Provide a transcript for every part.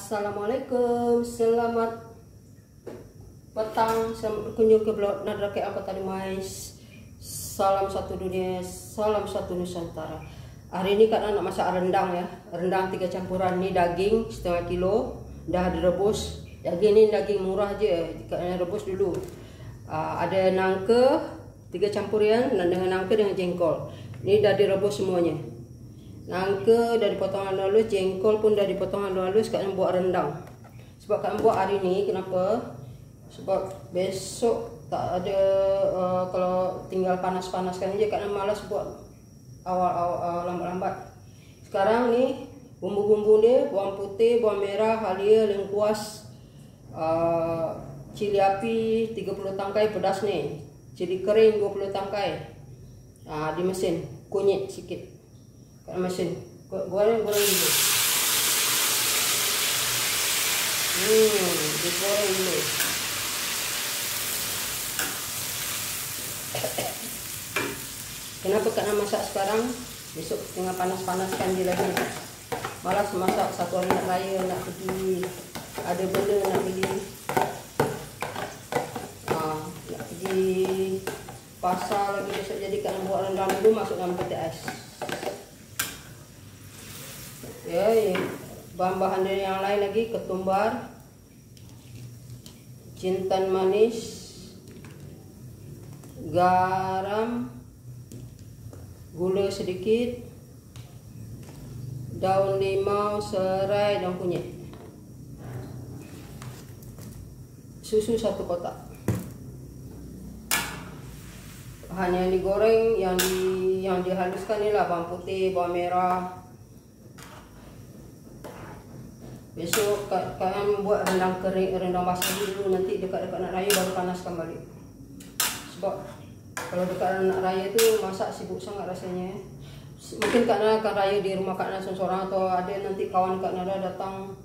Assalamualaikum, selamat petang, selamat berkunjung ke blog Nadra KL Kota Dumais. Salam satu dunia, salam satu Nusantara. Hari ini karena nak masak rendang ya, rendang 3 campuran. Ini daging setengah kilo, dah direbus. Daging ini daging murah je, karena rebus dulu. Ada nangka 3 campurian dengan nangka dengan jengkol. Ini dah direbus semuanya. Nangka dah dipotong halus, jengkol pun dah dipotong halus. Kalian buat rendang. Sebab kalian buat hari ini, kenapa? Sebab besok tak ada, kalau tinggal panas-panaskan aja, kalian malas buat awal lambat-lambat. Sekarang ni bumbu-bumbu dia, bawang putih, bawang merah, halia, lengkuas, cili api 30 tangkai pedas ni, cili kering 20 tangkai. Di mesin, kunyit sikit. Kat mesin, goreng dulu. Digoreng dulu. Kenapa kena masak sekarang? Besok tengah panas-panaskan dia lagi. Malas masak satu hari nak raya, nak pergi, ada benda nak beli. Nak pergi pasar lagi besok, jadi kena buat rendang dulu, masuk dalam peti ais. Ya, bahan-bahan dari yang lain lagi, ketumbar, jintan manis, garam, gula sedikit, daun limau, serai, dan kunyit. Susu 1 kotak. Bahan yang digoreng, yang dihaluskan ni lah bawang putih, bawang merah. Besok kalian buat rendang kering, rendang basah dulu, nanti dekat-dekat nak raya baru panaskan balik. Sebab kalau dekat nak raya tu masak sibuk sangat rasanya. Mungkin Kak Nara akan raya di rumah Kak Nara seorang, atau ada nanti kawan Kak Nara datang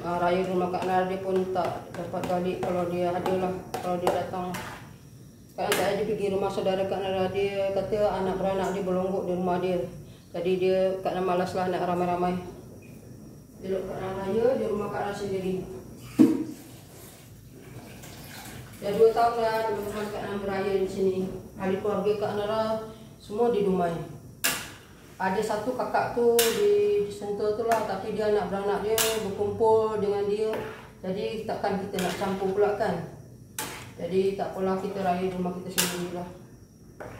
raya di rumah Kak Nara, dia pun tak dapat balik kalau dia ada lah. Kalau dia datang, Kak Nara tak ada pergi rumah saudara Kak Nara, dia kata anak beranak dia berlonggok di rumah dia. Jadi dia Kak Nara malas lah nak ramai-ramai. Dia Kak Nara raya di rumah Kak Nara sendiri. Dah 2 tahun lah teman-teman Kak Nara beraya di sini. Ahli keluarga Kak Nara semua di Dumai. Ada satu kakak tu di Sentul tu lah, tapi dia anak beranak dia berkumpul dengan dia. Jadi takkan kita nak campur pula kan. Jadi tak apalah, kita raya di rumah kita sendiri lah.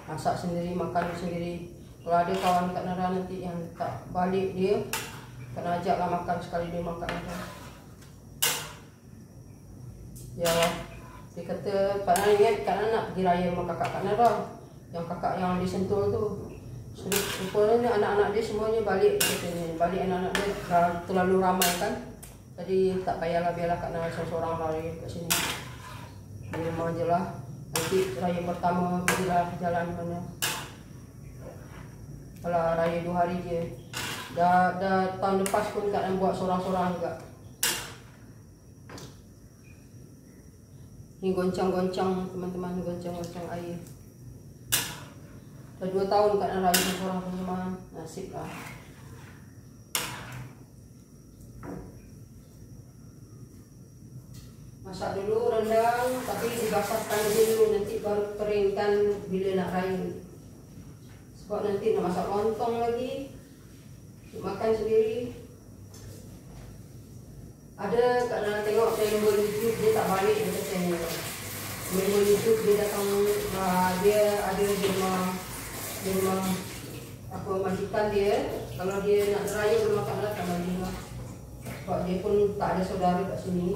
Masak sendiri, makan sendiri. Kalau ada kawan Kak Nara nanti yang tak balik, dia kena ajaklah makan sekali dia makan aja. Ya, dia kata Kak Nara ingat Kak Nara nak pergi raya rumah kakak Kak Nara, yang kakak yang di Sentul tu. Rupanya anak-anak dia semuanya balik katanya. Balik anak-anak dia terlalu ramai kan. Jadi tak payahlah, biarlah Kak Nara seorang raya kat sini. Di rumah je lah. Nanti raya pertama pergilah jalan mana. Kalau raya 2 hari je. Dah tahun lepas pun Kak Nara buat sorang-sorang juga. Ni goncang-goncang teman-teman, goncang-goncang air. Dah 2 tahun Kak Nara raya sorang teman-teman. Nasib lah. Masak dulu rendang, tapi dibasahkan dulu, nanti baru keringkan bila nak raya. Sebab nanti nak masak lontong lagi, makan sendiri. Ada Kak Nara tengok member YouTube, dia tak balik, dia kata member YouTube dia datang, dia ada di rumah apa majikan dia. Kalau dia nak raya rumah Kak Nara tak balik lah. Sebab dia pun tak ada saudara kat sini.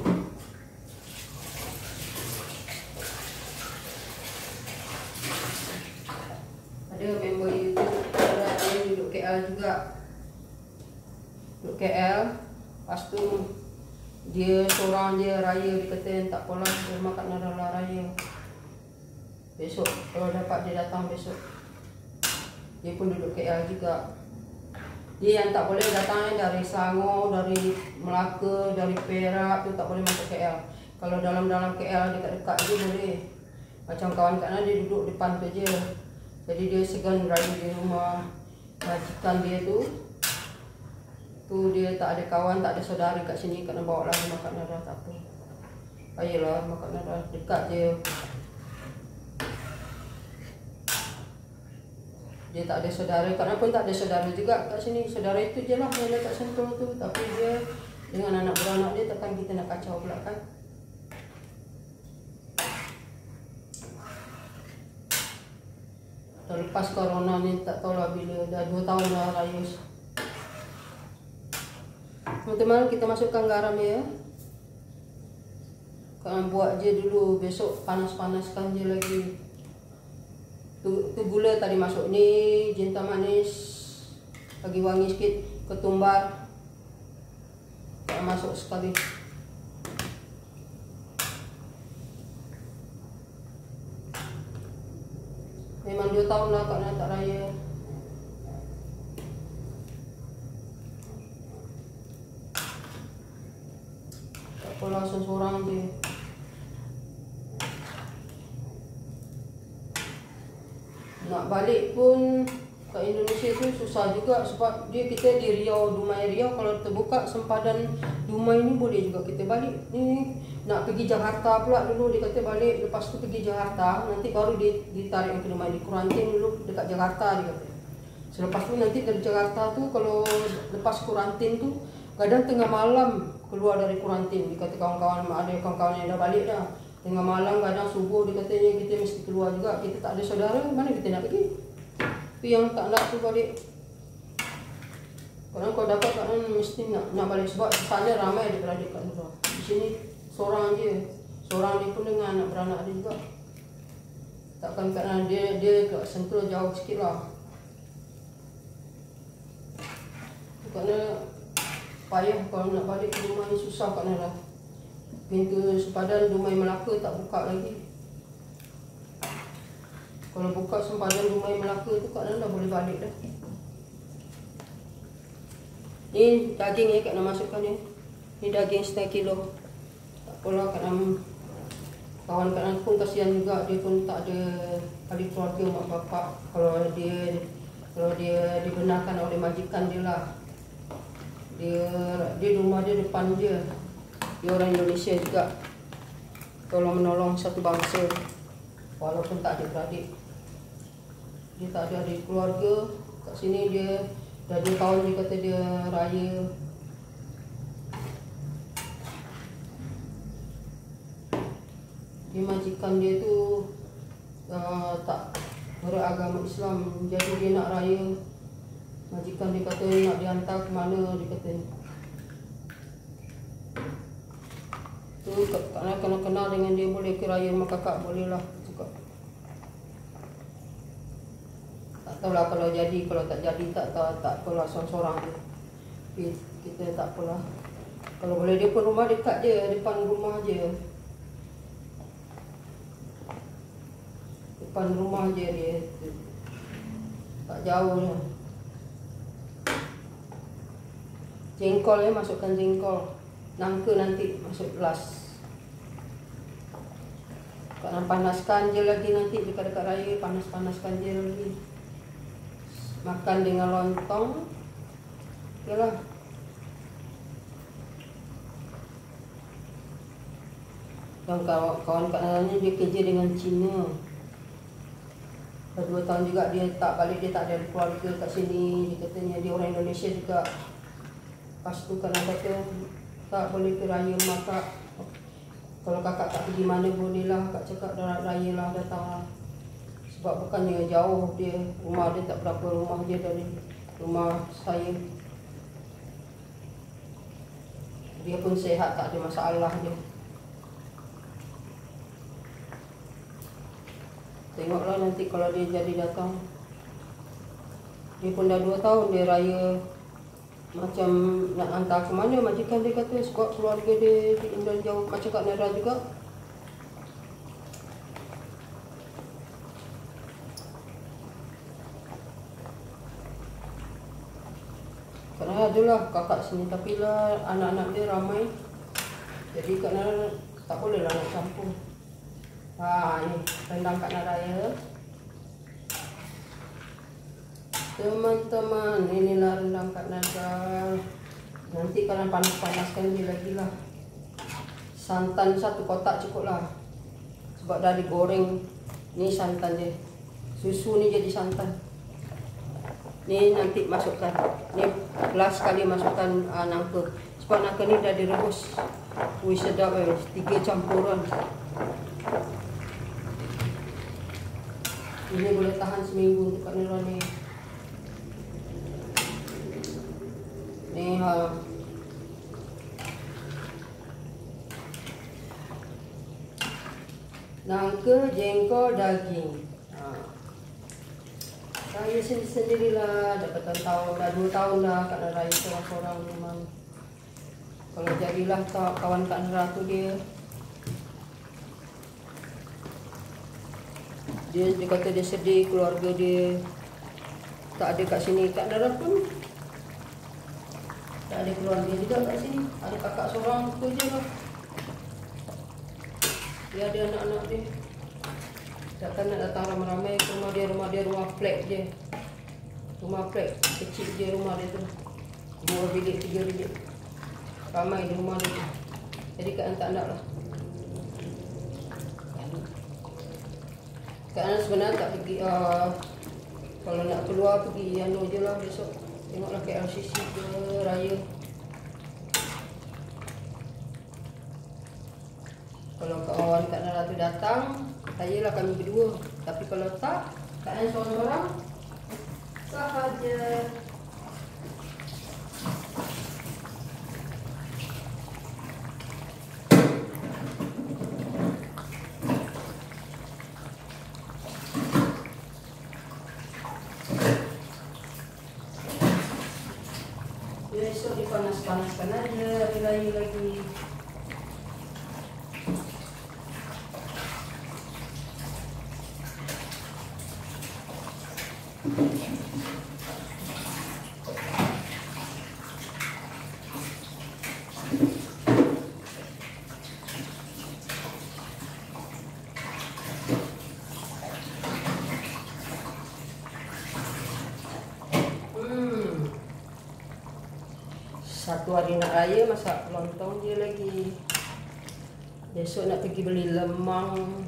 Ada member YouTube, ada yang duduk KL juga. Duduk KL, lepas tu dia seorang je raya, dia kata tak apalah, rumah Kak Nara lah raya. Besok kalau dapat dia datang besok. Dia pun duduk KL juga. Dia yang tak boleh datang dari Selangor, dari Melaka, dari Perak tu tak boleh masuk KL. Kalau dalam KL dekat-dekat je boleh. Macam kawan Kak Nara dia duduk depan tu je. Jadi dia segan raya di rumah majikan dia tu. Tu dia tak ada kawan, tak ada saudara kat sini, kena bawa lagi mak Kak Nara, tak apa. Ayolah mak Kak Nara dekat je. Dia tak ada saudara, Kak Nara pun tak ada saudara juga kat sini. Saudara itu je lah yang dekat Sentul tu. Tapi dia dengan anak beranak dia, takkan kita nak kacau pula kan. Lepas corona ni tak tahulah bila, dah 2 tahun dah raya. Teman-teman, kita masukkan garam ya. Kalian buat je dulu, besok panas-panaskan je lagi. Tu gula tadi masuk ni, jinta manis, lagi wangi sikit, ketumbar. Kalian masuk sekali. Memang 2 tahun lah Kak Nara tak raya. Tak apalah, seorang je. Nak balik pun ke Indonesia tu susah juga sebab kita di Riau, Dumai Riau. Kalau terbuka sempadan Dumai ni boleh juga kita balik. Ni nak pergi Jakarta pula dulu, dia kata balik, lepas tu pergi Jakarta, nanti baru ditarik ke Dumai, di kuarantin dulu dekat Jakarta dia kata. Selepas tu nanti dari Jakarta tu kalau lepas kuarantin tu kadang tengah malam keluar dari kuarantin. Dia kata kawan-kawan, ada kawan-kawan yang dah balik dah. Tengah malam kadang subuh dia katanya kita mesti keluar juga. Kita tak ada saudara, mana kita nak pergi? Tapi yang tak nak tu balik. Kadang kau dapat kadang mesti nak balik sebab di sana ramai adik-beradik Kak Nara. Di sini seorang je. Seorang dia pun dengan anak beranak dia juga. Takkan kerana dia kat Sentul jauh sikit lah. Kerana payah kalau nak balik ke rumah ni, susah Kak Nara. Pintu sempadan Dumai Melaka tak buka lagi. Kalau buka sempadan Dumai Melaka tu Kak Nara dah boleh balik dah. Ni daging ya Kak Nara masukkan ni. Ni daging setengah kilo. Tak apalah Kak Nara. Kawan Kak Nara pun kasihan juga, dia pun tak ada ahli keluarga mak bapak. Kalau dia dibenarkan oleh majikan dia lah. Dia rumah dia depan dia. Dia orang Indonesia juga. Tolong menolong satu bangsa. Walaupun tak ada beradik. Dia tak ada adik keluarga. Kat sini dia dah 2 tahun dia kata dia raya. Dia majikan dia tu tak beragama Islam. Jadi dia nak raya. Majikan dia kata nak dihantar ke mana, dia kata. Tu Kak Nara kena kenal dengan dia, boleh ke raya rumah kakak, boleh lah juga. Tak tahulah kalau jadi, kalau tak jadi tak apalah, seorang-seorang je. Tapi kita tak apalah. Kalau boleh dia pun rumah dekat je, depan rumah je. Depan rumah je dia. Tak jauh je. Jengkol ya, masukkan jengkol. Nangka nanti masuk gelas. Kak panaskan je lagi nanti dekat-dekat raya, panas-panaskan je lagi. Makan dengan lontong. Yalah. Dan kawan Kak Nara ni dia kerja dengan Cina. Dah 2 tahun juga dia tak balik, dia tak ada keluarga kat sini. Dia katanya dia orang Indonesia juga. Lepas tu Kak Nara kata tak boleh ke raya rumah Kak. Kalau kakak tak pergi mana boleh lah. Kak cakap dah raya lah, datang lah. Sebab bukannya jauh dia. Rumah dia tak berapa, rumah dia dari rumah saya. Dia pun sihat, tak ada masalah dia. Tengoklah nanti kalau dia jadi datang. Dia pun dah 2 tahun dia raya. Macam nak hantar ke mana, majikan dia kata sebab keluarga dia di Indonesia jauh, macam Kak Nara juga. Kak Nara adalah kakak sini, tapi lah anak-anak dia ramai. Jadi Kak Nara tak boleh lah nak campur. Ni rendang Kak Nara ya. Teman-teman, inilah rendang Kak Nara. Nanti kalian panas-panaskan dia lagi lah. Santan 1 kotak cukup lah. Sebab dah digoreng. Ni santan dia. Susu ni jadi santan. Ni nanti masukkan. Ni last kali masukkan nangka. Sebab nangka ni dah direbus. Wih sedap 3 campuran. Ini boleh tahan seminggu untuk Kak Nira ni. Ni nangka, jengkol, daging. Saya sendirilah, dah bertahun-tahun, dah 2 tahun dah Kak Nira seorang-seorang memang. Kalau jadilah kawan Kak Nira tu dia kata dia sedih, keluarga dia tak ada kat sini. Kak Nira pun tak ada keluarga juga kat sini. Ada kakak seorang tu je lah. Dia ada anak-anak dia. Takkan nak datang ramai-ramai ke rumah dia rumah flat je. Rumah flat kecil je rumah dia tu. 2 bilik, 3 bilik. Ramai di rumah dia tu. Jadi Kak tak nak lah. Kak sebenarnya tak pergi, kalau nak keluar pergi je lah besok. Tengoklah KLCC ke Raya. Kalau kawan Kak Nira tu datang, sayalah kami berdua. Tapi kalau tak, Kak Nira seorang-seorang sahaja. Besok dipanas-panaskan aja, hari raya lagi. Satu hari nak raya masak lontong dia lagi. Besok nak pergi beli lemang.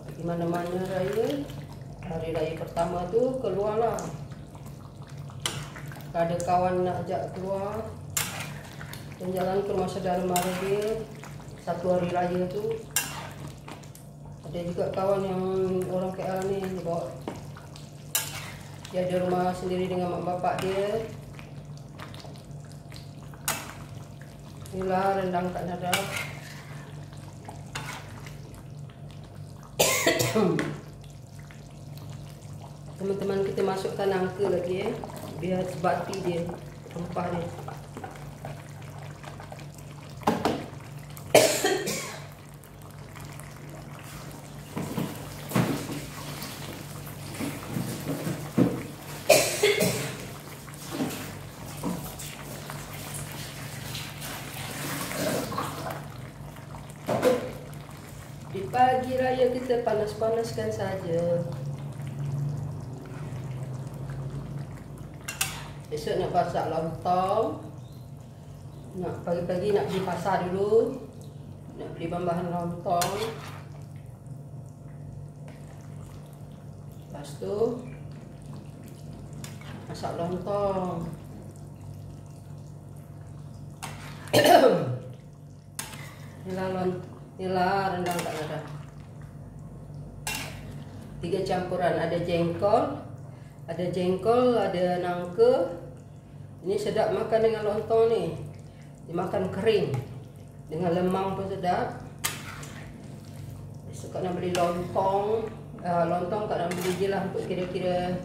Pergi mana-mana raya. Hari raya pertama tu keluarlah. Ada kawan nak ajak keluar. Dan jalan ke rumah saudara mara dia. Satu hari raya tu. Ada juga kawan yang orang KL ni dia bawa. Dia ada rumah sendiri dengan mak bapak dia. Inilah rendang Kak Nira. Teman-teman kita masukkan nangka lagi biar sebati dia, rempah dia. Di pagi raya kita panas-panaskan saja. Besok nak masak lontong. Nak pagi-pagi nak pergi pasar dulu. Nak beli bahan-bahan lontong. Lepas tu masak lontong. Inilah rendang Kak Nira. 3 campuran, ada jengkol, ada nangka. Ini sedap makan dengan lontong ni. Dimakan kering. Dengan lemang pun sedap. Besok Kak nak beli lontong. Lontong Kak nak beli je lah untuk kira-kira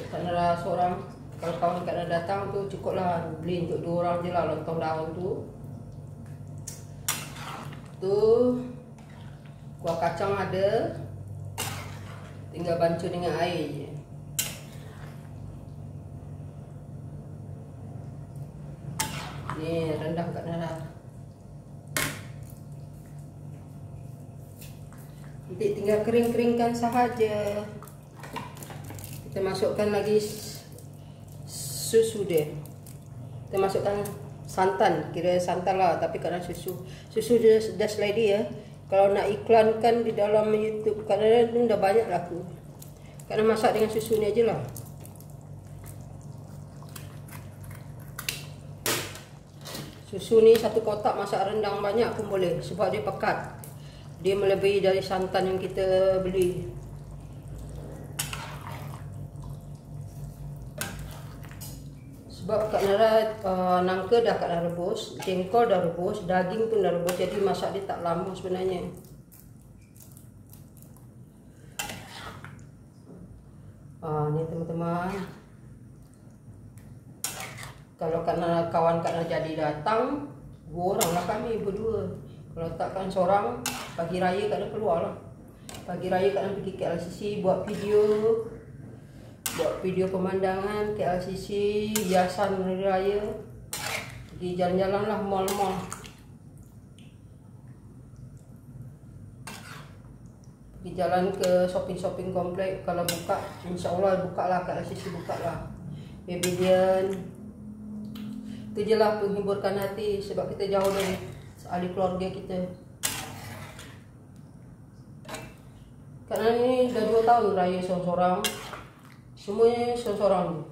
Kak Nira seorang. Kalau kawan Kak Nira datang tu cukup lah. Beli untuk 2 orang je lah lontong daun tu. Tu kuah kacang ada, tinggal bancuh dengan air je. Ni rendang Kak Nira. Nanti tinggal kering-keringkan sahaja. Kita masukkan lagi susu dia. Kita masukkan santan, kira santan lah, tapi karena susu dia dah ready ya. Kalau nak iklankan di dalam YouTube karena ini dah banyak laku. Karena masak dengan susu ni aja lah. Susu ni satu kotak masak rendang banyak pun boleh sebab dia pekat. Dia melebihi dari santan yang kita beli. Sebab Kak Nara nangka dah Kak Nara rebus, jengkol dah rebus, daging pun dah rebus, jadi masak dia tak lama sebenarnya. Ni teman-teman. Kalau kawan Kak Nara jadi datang, 2 orang lah kami berdua. Kalau takkan seorang, pagi raya Kak Nara keluar lah. Pagi raya Kak Nara pergi KLCC buat video pemandangan KLCC, hiasan hari raya. Pergi jalan-jalan lah, mall-mall. Pergi jalan ke shopping komplek. Kalau buka, insya Allah buka lah, KLCC buka lah. Pavilion. Itu je lah menghiburkan hati sebab kita jauh dari ahli keluarga kita. Karena ini dah 2 tahun raya seorang-seorang. Semuanya seorang-seorang.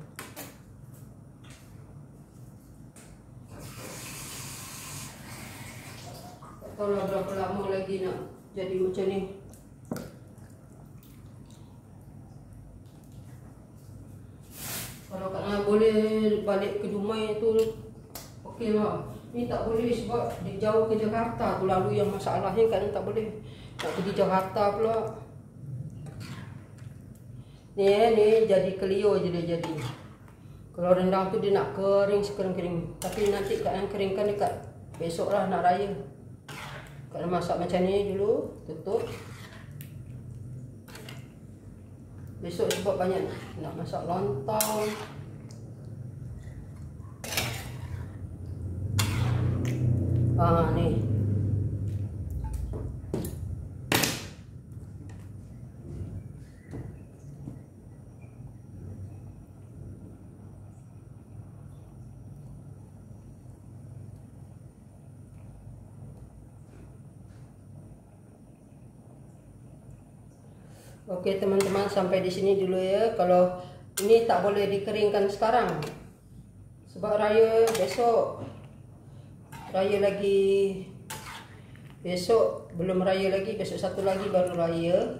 Tak tahu lah berapa lama lagi nak jadi macam ni. Kalau Kak Nara boleh balik ke Dumai tu okey lah. Ni tak boleh sebab dia jauh ke Jakarta tu, lalu yang masalahnya Kak Nara tak boleh. Nak pergi Jakarta pula. Ni jadi kelio je dia jadi. Kalau rendang tu dia nak kering sekering-kering. Tapi nanti Kak Nara keringkan dekat besok lah nak raya. Kak Nara masak macam ni dulu, tutup. Besok sebab banyak nak masak lontong. Ni. Okey teman-teman, sampai di sini dulu ya. Kalau ini tak boleh dikeringkan sekarang. Sebab raya besok. Raya lagi besok, belum raya lagi, besok satu lagi baru raya.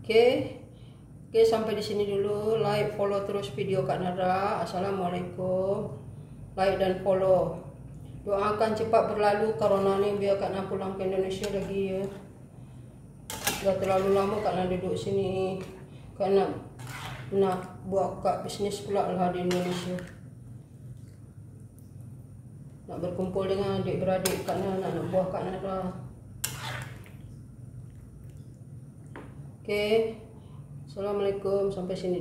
Okey, sampai di sini dulu. Like, follow terus video Kak Nara. Assalamualaikum. Like dan follow. Doakan cepat berlalu corona ni biar Kak Nara pulang ke Indonesia lagi ya. Dah terlalu lama Kak Nara duduk sini. Kak Nara nak buat bisnes pula lah di Indonesia. Nak berkumpul dengan adik-beradik Kak Nara, nak buah Kak Nara. Okey. Assalamualaikum, sampai sini.